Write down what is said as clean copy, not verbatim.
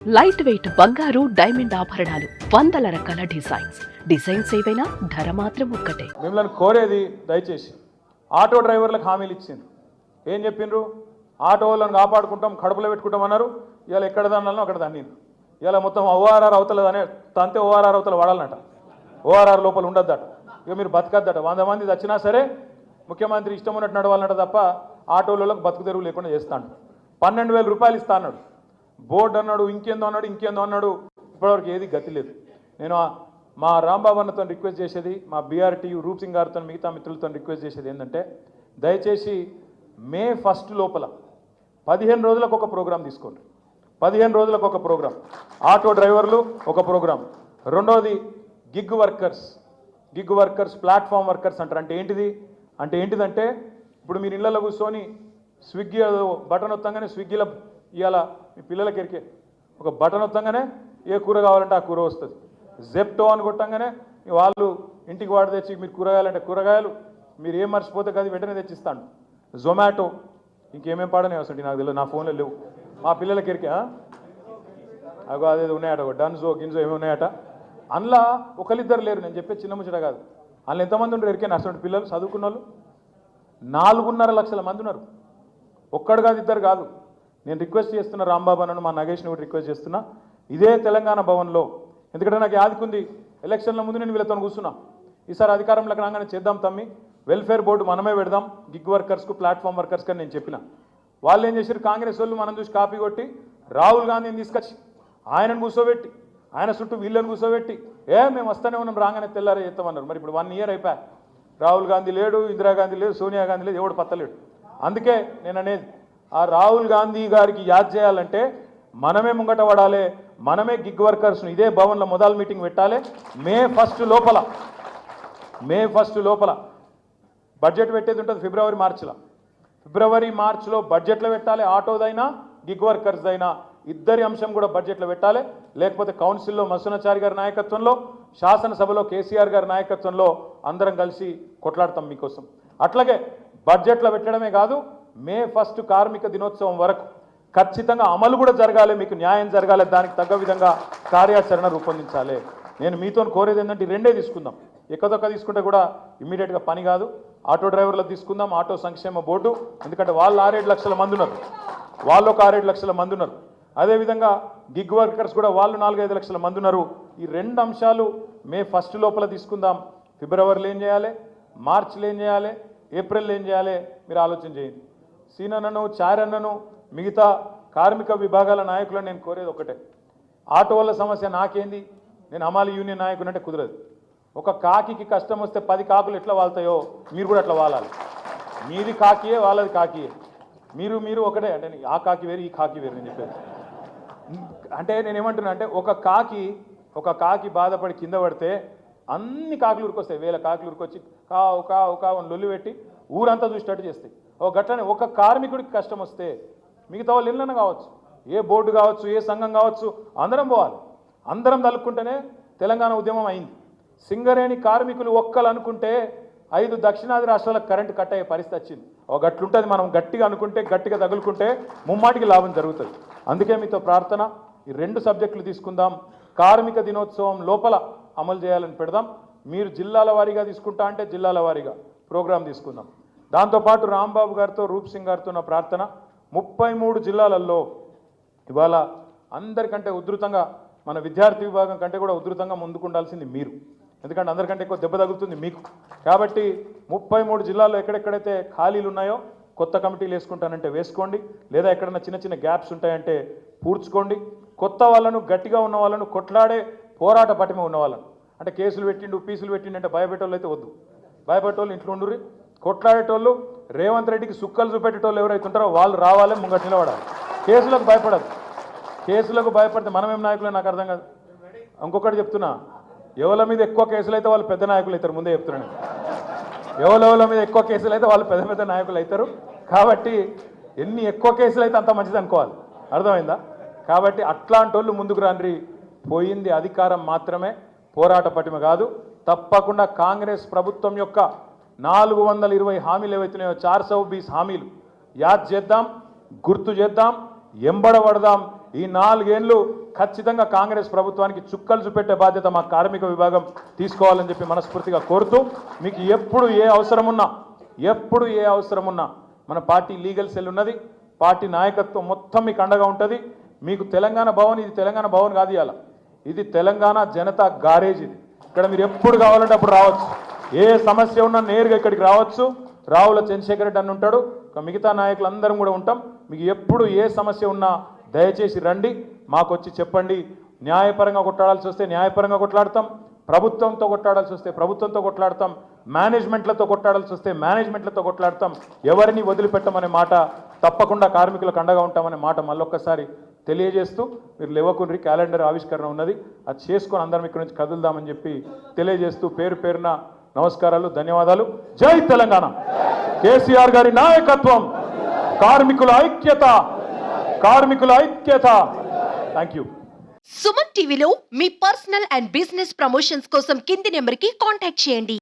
Light weight బంగారు diamond ఆభరణాలు వందల రకాల డిజైన్స్ ఏవైనా ధర మాత్రం ఒక్కటే. మిమ్మల్ని కోరేది దయచేసి ఆటో డ్రైవర్లకు హామీలు ఇచ్చిండ్రు. ఏం చెప్పిండ్రు? ఆటో వాళ్ళని కాపాడుకుంటాం, కడుపులో పెట్టుకుంటాం అన్నారు. ఇవాళ ఎక్కడ దాన్నాలో అక్కడ దాన్నిండ్రు. ఇవాళ మొత్తం ఓఆర్ఆర్ అవతల అనే తంతే ఓఆర్ఆర్ అవతల వాడాలన్నట, ఓఆర్ఆర్ లోపల ఉండొద్దట. ఇక మీరు బతకద్దట. 100 మంది చచ్చినా సరే ముఖ్యమంత్రి ఇష్టం ఉన్నట్టు నడవాలన్నట తప్ప ఆటోలకు బతుకు తెరువు లేకుండా చేస్తాడు. 12,000 రూపాయలు ఇస్తా అన్నాడు. బోర్డు అన్నాడు, ఇంకేందో అన్నాడు. ఇప్పటివరకు ఏది గతి లేదు. నేను మా రాంబాబు అన్నతో రిక్వెస్ట్ చేసేది, మా బీఆర్టీ రూప్ సింగ్ గారితో మిగతా మిత్రులతో రిక్వెస్ట్ చేసేది ఏంటంటే, దయచేసి మే 1 లోపల 15 రోజులకు ఒక ప్రోగ్రాం తీసుకోండి. 15 రోజులకు ఒక ప్రోగ్రాం. ఆటో డ్రైవర్లు ఒక ప్రోగ్రాం. రెండోది గిగ్ వర్కర్స్ ప్లాట్ఫామ్ వర్కర్స్ అంటారు. అంటే ఏంటిదంటే ఇప్పుడు మీరు ఇళ్లలో కూర్చొని స్విగ్గీ బటన్ వత్తంగానే స్విగ్గీలో ఇవాళ మీ పిల్లలకి ఎరికే ఒక బటన్ వత్తంగానే ఏ కూర కావాలంటే ఆ కూర వస్తుంది. జెప్టో అని కొట్టంగానే వాళ్ళు ఇంటికి వాడు తెచ్చి మీరు కూరగాయలంటే కూరగాయలు మీరు ఏం మర్చిపోతే కదా వెంటనే తెచ్చిస్తాను. జొమాటో ఇంకేమేం పాడనే వస్తుంది నాకు తెలియదు, నా ఫోన్లో లేవు. మా పిల్లలకి ఎరికే అగో అదేదో ఉన్నాయట, డన్జో గిన్జో ఏమి ఉన్నాయట. అందులో ఒకరిద్దరు లేరు, నేను చెప్పే చిన్న ముచ్చట కాదు. అందులో ఎంతమంది ఉండరు ఎరికే అటువంటి పిల్లలు చదువుకున్న వాళ్ళు 4.5 లక్షల మంది ఉన్నారు. ఒక్కడు కాదు, ఇద్దరు కాదు. నేను రిక్వెస్ట్ చేస్తున్నా రాంబాబు అన్నను, మా నగేష్ని కూడా రిక్వెస్ట్ చేస్తున్నా, ఇదే తెలంగాణ భవన్లో. ఎందుకంటే నాకు యాదికుంది, ఎలక్షన్ల ముందు నేను వీళ్ళతో కూర్చున్నా. ఈసారి అధికారంలోకి రాగానే చేద్దాం తమ్మి, వెల్ఫేర్ బోర్డు మనమే పెడదాం గిగ్ వర్కర్స్కు ప్లాట్ఫామ్ వర్కర్స్కి అని నేను చెప్పిన. వాళ్ళు ఏం చేశారు, కాంగ్రెస్ వాళ్ళు మనం చూసి కాపీ కొట్టి రాహుల్ గాంధీని తీసుకొచ్చి ఆయనను కూర్చోబెట్టి ఆయన చుట్టూ వీళ్ళని కూర్చోబెట్టి మేము వస్తూనే ఉన్నాం, రాగానే తెల్లారే చేస్తామన్నారు. మరి ఇప్పుడు 1 ఇయర్ అయిపోయా, రాహుల్ గాంధీ లేడు, ఇందిరాగాంధీ లేదు, సోనియా గాంధీ లేదు, ఎవడు పత్తలేడు. అందుకే నేను అనేది, ఆ రాహుల్ గాంధీ గారికి యాద్ చేయాలంటే మనమే ముంగట పడాలి, మనమే గిగ్ వర్కర్స్ను ఇదే భవన్లో మొదలు మీటింగ్ పెట్టాలి. మే 1 లోపల బడ్జెట్ పెట్టేది ఉంటుంది. ఫిబ్రవరి మార్చిలో బడ్జెట్లో పెట్టాలి. ఆటోదైనా గిగ్ వర్కర్స్దైనా ఇద్దరి అంశం కూడా బడ్జెట్లో పెట్టాలి. లేకపోతే కౌన్సిల్లో మసునాచారి గారి నాయకత్వంలో, శాసనసభలో కేసీఆర్ గారి నాయకత్వంలో అందరం కలిసి కొట్లాడతాం మీకోసం. అట్లాగే బడ్జెట్లో పెట్టడమే కాదు, మే 1 కార్మిక దినోత్సవం వరకు ఖచ్చితంగా అమలు కూడా జరగాలి, మీకు న్యాయం జరగాలి, దానికి తగ్గ విధంగా కార్యాచరణ రూపొందించాలి. నేను మీతో కోరేది ఏంటంటే, 2 తీసుకుందాం. ఎక్కదొక్క తీసుకుంటే కూడా ఇమ్మీడియట్గా పని కాదు. ఆటో డ్రైవర్లకు తీసుకుందాం, ఆటో సంక్షేమ బోర్డు, ఎందుకంటే వాళ్ళు 6-7 లక్షల మంది ఉన్నారు, వాళ్ళు ఒక 6-7 లక్షల మంది ఉన్నారు. అదేవిధంగా గిగ్ వర్కర్స్ కూడా వాళ్ళు 4-5 లక్షల మంది ఉన్నారు. ఈ 2 అంశాలు మే 1 లోపల తీసుకుందాం. ఫిబ్రవరిలో ఏం చేయాలి, మార్చిలో ఏం చేయాలి, ఏప్రిల్లో ఏం చేయాలి, మీరు ఆలోచన చేయండి. సీనన్నను, చారన్నను, మిగతా కార్మిక విభాగాల నాయకులను నేను కోరేది ఒకటే, ఆటో వాళ్ళ సమస్య నాకేంది, నేను హమాలి యూనియన్ నాయకుడు అంటే కుదరదు. ఒక కాకికి కష్టం వస్తే 10 కాకులు ఎట్లా వాళ్తాయో మీరు కూడా అట్లా వాలాలి. మీది కాకియే, వాళ్ళది కాకియే, మీరు ఒకటే. అంటే ఆ కాకి వేరు, ఈ కాకి వేరు. నేను చెప్పేది అంటే నేనేమంటున్నా అంటే, ఒక కాకి బాధపడి కింద పడితే అన్ని కాకులు ఉరికొస్తాయి, 1000 కాకులు ఉరికొచ్చి కావు కావు కావు అని లొల్లి పెట్టి ఊరంతా చూసేటట్టు చేస్తాయి. గట్లనే ఒక కార్మికుడికి కష్టం వస్తే మిగతా వాళ్ళు ఇళ్ళన కావచ్చు, ఏ బోర్డు కావచ్చు, ఏ సంఘం కావచ్చు, అందరం పోవాలి. అందరం తలుక్కుంటేనే తెలంగాణ ఉద్యమం అయింది. సింగరేణి కార్మికులు ఒక్కలు అనుకుంటే 5 దక్షిణాది రాష్ట్రాలకు కరెంటు కట్ అయ్యే పరిస్థితి వచ్చింది. గట్లుంటుంది. మనం గట్టిగా అనుకుంటే, గట్టిగా తగులుకుంటే ముమ్మాటికి లాభం జరుగుతుంది. అందుకే మీతో ప్రార్థన, ఈ 2 సబ్జెక్టులు తీసుకుందాం. కార్మిక దినోత్సవం లోపల అమలు చేయాలని పెడదాం. మీరు జిల్లాల వారీగా తీసుకుంటా అంటే జిల్లాల వారీగా ప్రోగ్రాం తీసుకుందాం. దాంతోపాటు రాంబాబు గారితో, రూప్ సింగ్ గారితో నా ప్రార్థన, 33 జిల్లాలలో ఇవాళ అందరికంటే ఉధృతంగా, మన విద్యార్థి విభాగం కంటే కూడా ఉధృతంగా ముందుకుండాల్సింది మీరు. ఎందుకంటే అందరికంటే ఎక్కువ దెబ్బ తగులుతుంది మీకు. కాబట్టి 33 జిల్లాల్లో ఎక్కడెక్కడైతే ఖాళీలు ఉన్నాయో కొత్త కమిటీలు వేసుకుంటానంటే వేసుకోండి, లేదా ఎక్కడన్నా చిన్న చిన్న గ్యాప్స్ ఉంటాయంటే పూడ్చుకోండి. కొత్త వాళ్ళను, గట్టిగా ఉన్న వాళ్ళను, కొట్లాడే పోరాట పటిమ ఉన్న వాళ్ళను, అంటే కేసులు పెట్టిండు, పీసులు పెట్టిండు అంటే భయపెట్టోళ్ళు అయితే వద్దు. భయపెట్టోళ్ళు ఇంట్లో ఉండుర్రి. కొట్లాడేటోళ్ళు, రేవంత్ రెడ్డికి సుక్కలు చూపెట్టేటోళ్ళు ఎవరైతే ఉంటారో వాళ్ళు రావాలి, ముంగట నిలబడాలి. కేసులకు భయపడదు. కేసులకు భయపడితే మనమేం నాయకులే నాకు అర్థం కాదు. ఇంకొకటి చెప్తున్నా, ఎవరి మీద ఎక్కువ కేసులు అయితే వాళ్ళు పెద్ద నాయకులు అవుతారు. ముందే చెప్తున్నాను, ఎవరి మీద ఎక్కువ కేసులు అయితే వాళ్ళు పెద్ద పెద్ద నాయకులు అవుతారు. కాబట్టి ఎన్ని ఎక్కువ కేసులు అయితే అంత మంచిది అనుకోవాలి. అర్థమైందా? కాబట్టి అట్లాంటి వాళ్ళు ముందుకు రండి. పోయింది అధికారం మాత్రమే, పోరాట పటిమ కాదు. తప్పకుండా కాంగ్రెస్ ప్రభుత్వం యొక్క 420 హామీలు ఏవైతున్నాయో, 420 హామీలు యాద్ చేద్దాం, గుర్తు చేద్దాం, ఎంబడబడదాం. ఈ 4 ఏళ్ళు ఖచ్చితంగా కాంగ్రెస్ ప్రభుత్వానికి చుక్కలు చూపెట్టే బాధ్యత మా కార్మిక విభాగం తీసుకోవాలని చెప్పి మనస్ఫూర్తిగా కోరుతూ, మీకు ఎప్పుడు ఏ అవసరం ఉన్నా మన పార్టీ లీగల్ సెల్ ఉన్నది, పార్టీ నాయకత్వం మొత్తం మీకు అండగా ఉంటుంది. మీకు తెలంగాణ భవన్, ఇది తెలంగాణ భవన్ కాదు, ఇవాళ ఇది తెలంగాణ జనతా గారేజ్. ఇది ఇక్కడ మీరు ఎప్పుడు కావాలంటే అప్పుడు రావచ్చు, ఏ సమస్య ఉన్నా నేరుగా ఇక్కడికి రావచ్చు. రావుల చంద్రశేఖర్ రెడ్డి అని ఉంటాడు, మిగతా నాయకులందరం కూడా ఉంటాం. మీకు ఎప్పుడు ఏ సమస్య ఉన్నా దయచేసి రండి, మాకు వచ్చి చెప్పండి. న్యాయపరంగా కొట్లాడాల్సి వస్తే న్యాయపరంగా కొట్లాడతాం, ప్రభుత్వంతో కొట్లాడాల్సి వస్తే ప్రభుత్వంతో కొట్లాడతాం, మేనేజ్మెంట్లతో కొట్లాడాల్సి వస్తే మేనేజ్మెంట్లతో కొట్లాడతాం. ఎవరిని వదిలిపెట్టమనే మాట తప్పకుండా కార్మికులకు అండగా ఉంటామనే మాట మళ్ళొక్కసారి తెలియజేస్తూ, మీరు లేవకుండ్రి, క్యాలెండర్ ఆవిష్కరణ ఉన్నది, అది చేసుకొని అందరం ఇక్కడ నుంచి కదులుదామని చెప్పి తెలియజేస్తూ పేరు పేరున నమస్కారాలు, ధన్యవాదాలు. జై తెలంగాణ. కేసీఆర్ గారి నాయకత్వం, కార్మికుల ఐక్యత. Thank you. సుమన్ టీవీలో మీ పర్సనల్ అండ్ బిజినెస్ ప్రమోషన్స్ కోసం కింది నెంబర్కి కాంటాక్ట్ చేయండి.